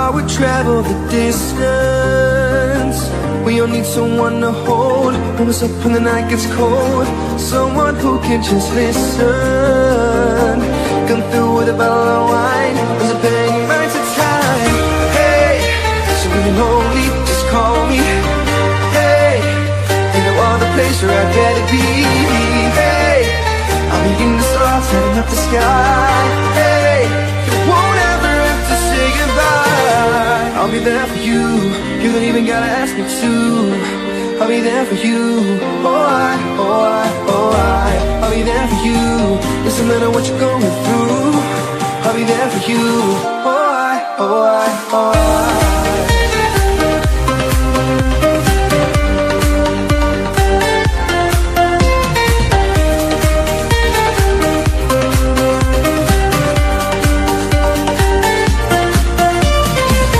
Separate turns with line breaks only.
I would travel the distance. We all need someone to hold when it's up and the night gets cold. Someone who can just listen. Come through with a bottle of wine. There's a bang right to time. Hey, so when you're lonely, just call me. Hey, you know all the place where I'd better be. Hey, I'll be in the stars, lighting up the sky. Hey, you won't ever have to say goodbye. I'll be there for you. You don't even gotta ask me to. I'll be there for you. I'll be there for you. Doesn't matter what you're going through. I'll be there for you.